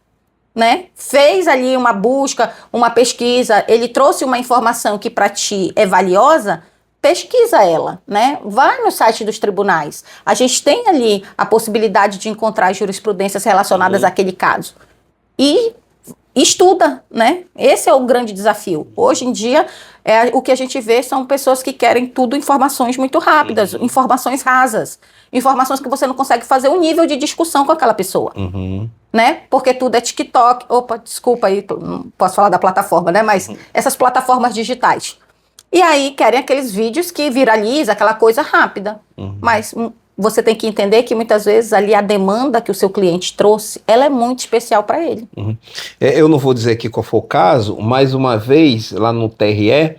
né? Fez ali uma busca, uma pesquisa, ele trouxe uma informação que para ti é valiosa, pesquisa ela, né? Vai no site dos tribunais. A gente tem ali a possibilidade de encontrar jurisprudências relacionadas àquele caso. E estuda, né? Esse é o grande desafio. Hoje em dia, o que a gente vê são pessoas que querem tudo informações muito rápidas, informações rasas, informações que você não consegue fazer um nível de discussão com aquela pessoa, né? Porque tudo é TikTok, opa, desculpa aí, não posso falar da plataforma, né? Mas essas plataformas digitais. E aí querem aqueles vídeos que viralizam, aquela coisa rápida. Mas você tem que entender que muitas vezes ali a demanda que o seu cliente trouxe, ela é muito especial para ele. Eu não vou dizer aqui qual foi o caso, mas uma vez lá no TRE,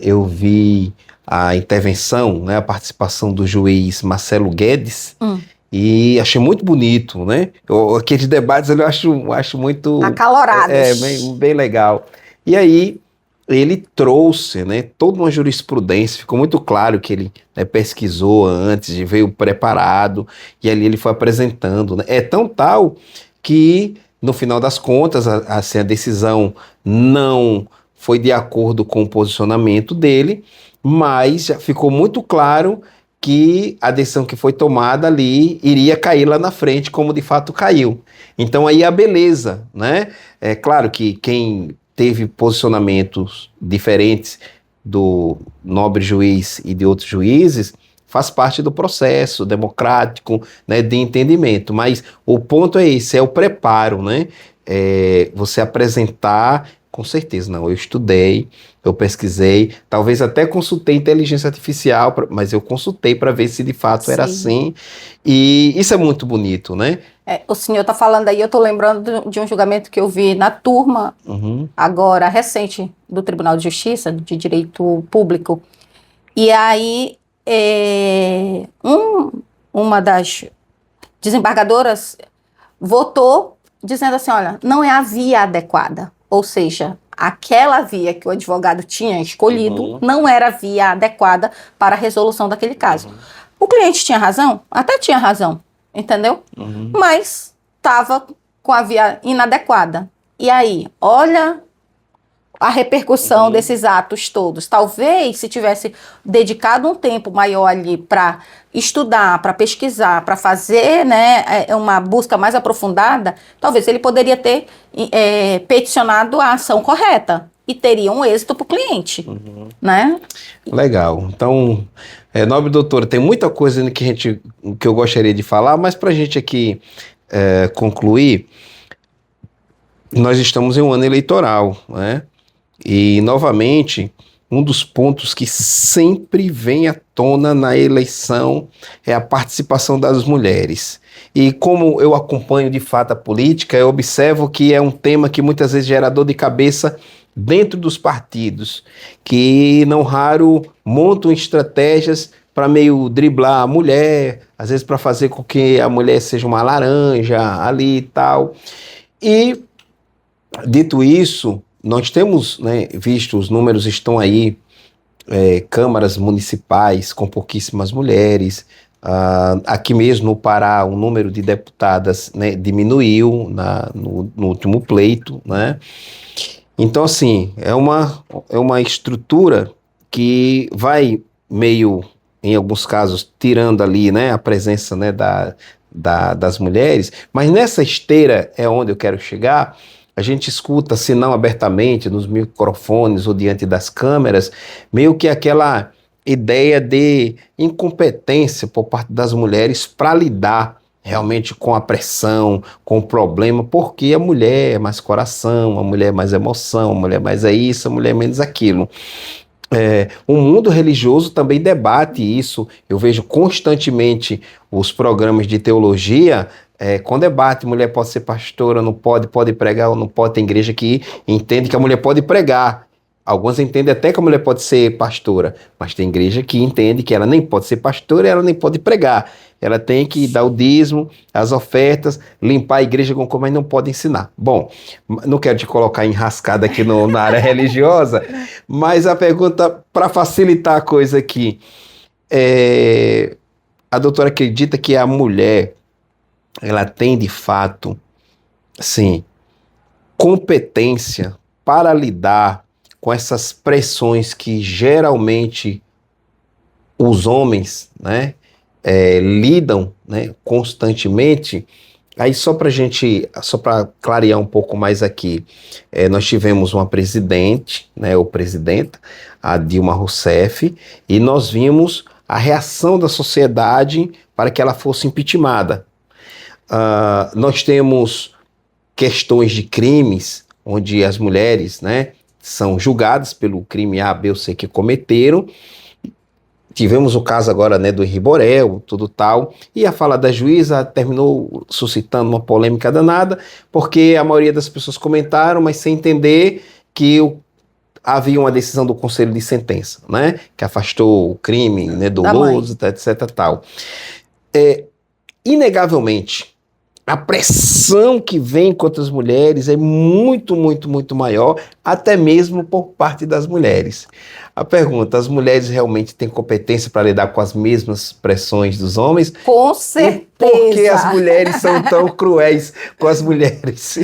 eu vi a intervenção, né, a participação do juiz Marcelo Guedes, e achei muito bonito, né? Aqueles debates eu acho muito... acalorados. Bem legal. E aí ele trouxe, né, toda uma jurisprudência, ficou muito claro que ele, né, pesquisou antes, veio preparado, e ali ele foi apresentando, né? É tão tal que, no final das contas, assim, a decisão não foi de acordo com o posicionamento dele, mas já ficou muito claro que a decisão que foi tomada ali iria cair lá na frente, como de fato caiu. Então aí a beleza, né? É claro que quem teve posicionamentos diferentes do nobre juiz e de outros juízes, faz parte do processo democrático, né, de entendimento. Mas o ponto é esse, é o preparo, né? Você apresentar, com certeza, não, eu estudei, eu pesquisei, talvez até consultei inteligência artificial, mas eu consultei para ver se de fato era assim. E isso é muito bonito, né? O senhor está falando aí, eu estou lembrando de um julgamento que eu vi na turma, agora recente, do Tribunal de Justiça, de Direito Público. E aí, uma das desembargadoras votou dizendo assim, olha, não é a via adequada. Ou seja, aquela via que o advogado tinha escolhido não era a via adequada para a resolução daquele caso. O cliente tinha razão? Até tinha razão. Entendeu? Mas estava com a via inadequada. E aí, olha a repercussão desses atos todos. Talvez, se tivesse dedicado um tempo maior ali para estudar, para pesquisar, para fazer, né, uma busca mais aprofundada, talvez ele poderia ter peticionado a ação correta e teria um êxito para o cliente, né? Legal. Então, nobre doutora, tem muita coisa que eu gostaria de falar, mas para a gente aqui concluir, nós estamos em um ano eleitoral, né? E, novamente, um dos pontos que sempre vem à tona na eleição é a participação das mulheres. E como eu acompanho de fato a política, eu observo que é um tema que muitas vezes gera dor de cabeça dentro dos partidos, que não raro montam estratégias para meio driblar a mulher, às vezes para fazer com que a mulher seja uma laranja ali e tal. E, dito isso, nós temos, né, visto, os números estão aí, câmaras municipais com pouquíssimas mulheres. Aqui mesmo no Pará, o número de deputadas, né, diminuiu no último pleito, né? Então, assim, é uma estrutura que vai meio, em alguns casos, tirando ali, né, a presença, né, das mulheres, mas nessa esteira é onde eu quero chegar. A gente escuta, se não abertamente, nos microfones ou diante das câmeras, meio que aquela ideia de incompetência por parte das mulheres para lidar realmente com a pressão, com o problema, porque a mulher é mais coração, a mulher é mais emoção, a mulher é mais isso, a mulher é menos aquilo. O mundo religioso também debate isso. Eu vejo constantemente os programas de teologia com debate: mulher pode ser pastora, não pode, pode pregar ou não pode. Tem igreja que entende que a mulher pode pregar. Algumas entendem até que a mulher pode ser pastora, mas tem igreja que entende que ela nem pode ser pastora e ela nem pode pregar. Ela tem que dar o dízimo, as ofertas, limpar a igreja com como, mas não pode ensinar. Bom, não quero te colocar enrascada aqui na área religiosa, mas a pergunta, para facilitar a coisa aqui, a doutora acredita que a mulher, ela tem de fato, sim, competência para lidar com essas pressões que geralmente os homens, né, lidam, né, constantemente? Aí só para clarear um pouco mais aqui, nós tivemos uma presidente, né, ou presidenta, a Dilma Rousseff, e nós vimos a reação da sociedade para que ela fosse impeachmentada. Nós temos questões de crimes, onde as mulheres, né, são julgadas pelo crime A, B ou C que cometeram. Tivemos o caso agora, né, do Henri Borel, tudo tal, e a fala da juíza terminou suscitando uma polêmica danada, porque a maioria das pessoas comentaram, mas sem entender que havia uma decisão do Conselho de Sentença, né, que afastou o crime, né, doloso, etc, tal. Inegavelmente, a pressão que vem contra as mulheres é muito, muito, muito maior, até mesmo por parte das mulheres. A pergunta: as mulheres realmente têm competência para lidar com as mesmas pressões dos homens? Com certeza. E por que as mulheres são tão cruéis com as mulheres?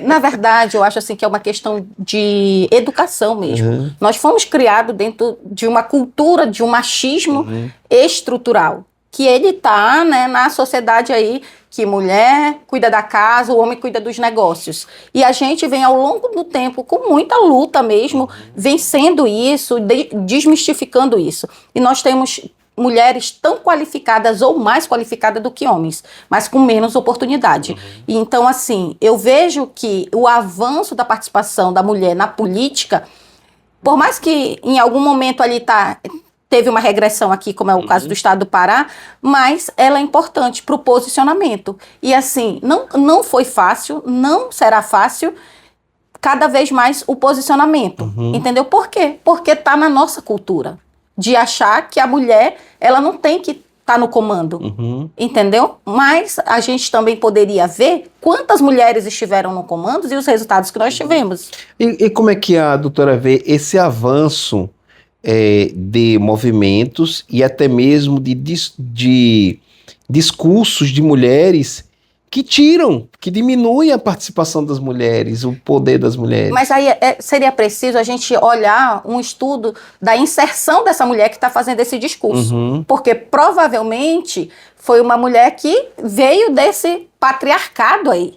Na verdade, eu acho assim que é uma questão de educação mesmo. Uhum. Nós fomos criados dentro de uma cultura de um machismo estrutural, que ele está, né, na sociedade aí, que mulher cuida da casa, o homem cuida dos negócios. E a gente vem ao longo do tempo, com muita luta mesmo, vencendo isso, desmistificando isso. E nós temos mulheres tão qualificadas ou mais qualificadas do que homens, mas com menos oportunidade. E então, assim, eu vejo que o avanço da participação da mulher na política, por mais que em algum momento ali teve uma regressão aqui, como é o caso do estado do Pará, mas ela é importante para o posicionamento. E assim, não foi fácil, não será fácil, cada vez mais o posicionamento. Entendeu? Por quê? Porque está na nossa cultura, de achar que a mulher, ela não tem que estar no comando. Entendeu? Mas a gente também poderia ver quantas mulheres estiveram no comando e os resultados que nós tivemos. E como é que a doutora vê esse avanço de movimentos e até mesmo de discursos de mulheres que diminuem a participação das mulheres, o poder das mulheres? Mas aí seria preciso a gente olhar um estudo da inserção dessa mulher que está fazendo esse discurso. Porque provavelmente foi uma mulher que veio desse patriarcado aí,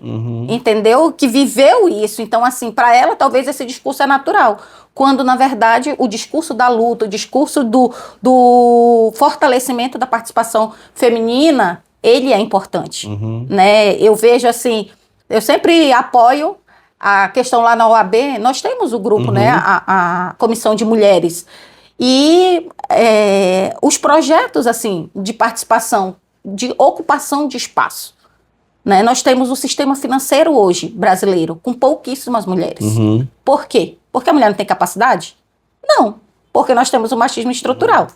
entendeu? Que viveu isso. Então, assim, para ela, talvez esse discurso é natural. Quando, na verdade, o discurso da luta, o discurso do fortalecimento da participação feminina, ele é importante, né? Eu vejo assim, eu sempre apoio a questão lá na OAB, nós temos o grupo, né, a comissão de mulheres. E os projetos, assim, de participação, de ocupação de espaço, né? Nós temos o sistema financeiro hoje, brasileiro, com pouquíssimas mulheres. Por quê? Porque a mulher não tem capacidade? Não, porque nós temos o machismo estrutural,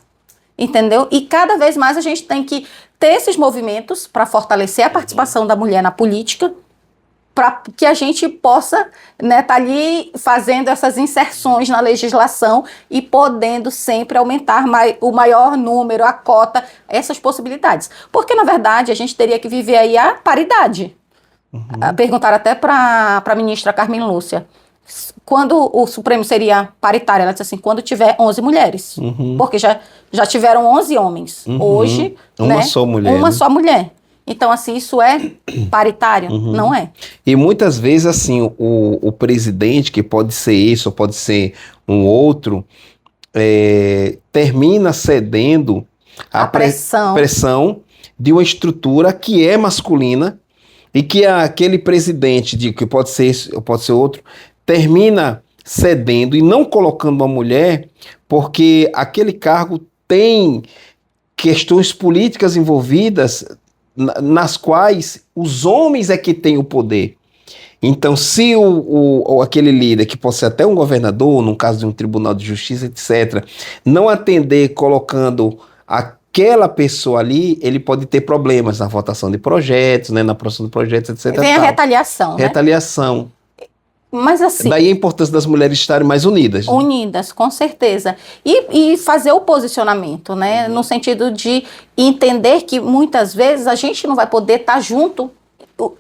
entendeu? E cada vez mais a gente tem que ter esses movimentos para fortalecer a participação da mulher na política, para que a gente possa, né, tá ali fazendo essas inserções na legislação e podendo sempre aumentar o maior número, a cota, essas possibilidades. Porque, na verdade, a gente teria que viver aí a paridade. Perguntaram até para a ministra Carmen Lúcia, quando o Supremo seria paritário? Ela disse assim, quando tiver 11 mulheres. Porque já tiveram 11 homens. Hoje, uma só mulher. Uma só mulher. Então, assim, isso é paritário? Não é. E muitas vezes, assim, o presidente, que pode ser esse ou pode ser um outro, termina cedendo a pressão de uma estrutura que é masculina e que aquele presidente, que pode ser esse ou pode ser outro, termina cedendo e não colocando uma mulher porque aquele cargo tem questões políticas envolvidas nas quais os homens é que têm o poder. Então, se aquele líder, que pode ser até um governador, no caso de um tribunal de justiça, etc., não atender colocando aquela pessoa ali, ele pode ter problemas na votação de projetos, né, na aprovação de projetos, etc. Vem a retaliação, né? Retaliação. Mas assim... Daí a importância das mulheres estarem mais unidas. Né? Unidas, com certeza. E fazer o posicionamento, né? No sentido de entender que muitas vezes a gente não vai poder estar junto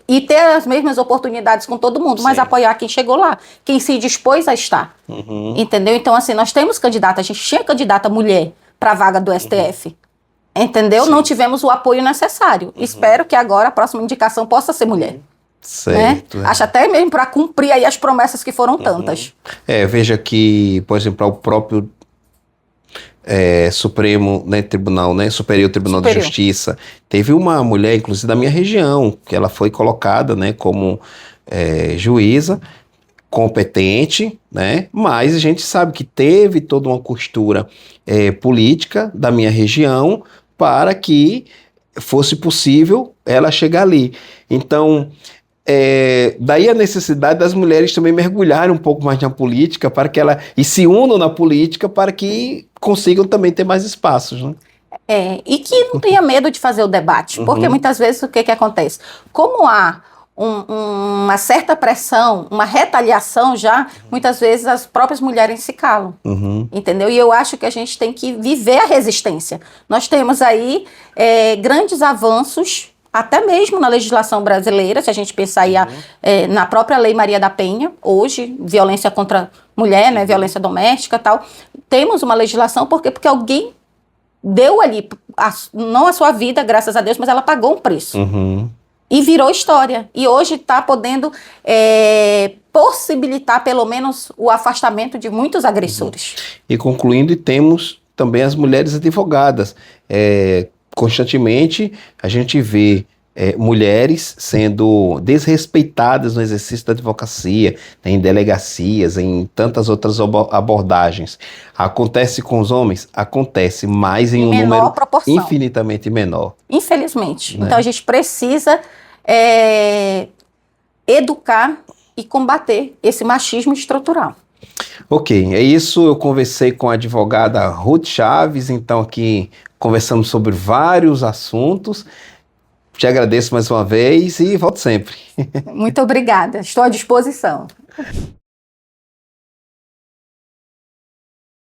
e ter as mesmas oportunidades com todo mundo, mas apoiar quem chegou lá, quem se dispôs a estar. Entendeu? Então, assim, nós temos candidata, a gente tinha candidata mulher para a vaga do STF. Entendeu? Não tivemos o apoio necessário. Espero que agora a próxima indicação possa ser mulher. Certo. Né? Acho até mesmo para cumprir aí as promessas que foram tantas. Veja que, por exemplo, o próprio Supremo, né, Tribunal, né, Superior Tribunal de Justiça, teve uma mulher, inclusive da minha região, que ela foi colocada, né, como juíza, competente, né, mas a gente sabe que teve toda uma costura política da minha região para que fosse possível ela chegar ali. Então, daí a necessidade das mulheres também mergulharem um pouco mais na política e se unam na política para que consigam também ter mais espaços, né? E que não tenha medo de fazer o debate, porque muitas vezes o que acontece? Como há uma certa pressão, uma retaliação já, muitas vezes as próprias mulheres se calam, entendeu? E eu acho que a gente tem que viver a resistência. Nós temos aí grandes avanços, até mesmo na legislação brasileira, se a gente pensar aí na própria Lei Maria da Penha, hoje, violência contra a mulher, né, violência doméstica e tal, temos uma legislação porque alguém deu ali, não a sua vida, graças a Deus, mas ela pagou um preço. E virou história. E hoje está podendo possibilitar, pelo menos, o afastamento de muitos agressores. E concluindo, temos também as mulheres advogadas. Constantemente a gente vê mulheres sendo desrespeitadas no exercício da advocacia, né, em delegacias, em tantas outras abordagens. Acontece com os homens? Acontece, mas em um número proporção. Infinitamente menor. Infelizmente. Né? Então a gente precisa educar e combater esse machismo estrutural. Ok, é isso. Eu conversei com a advogada Ruth Chaves, então aqui conversamos sobre vários assuntos. Te agradeço mais uma vez e volto sempre. Muito obrigada, estou à disposição.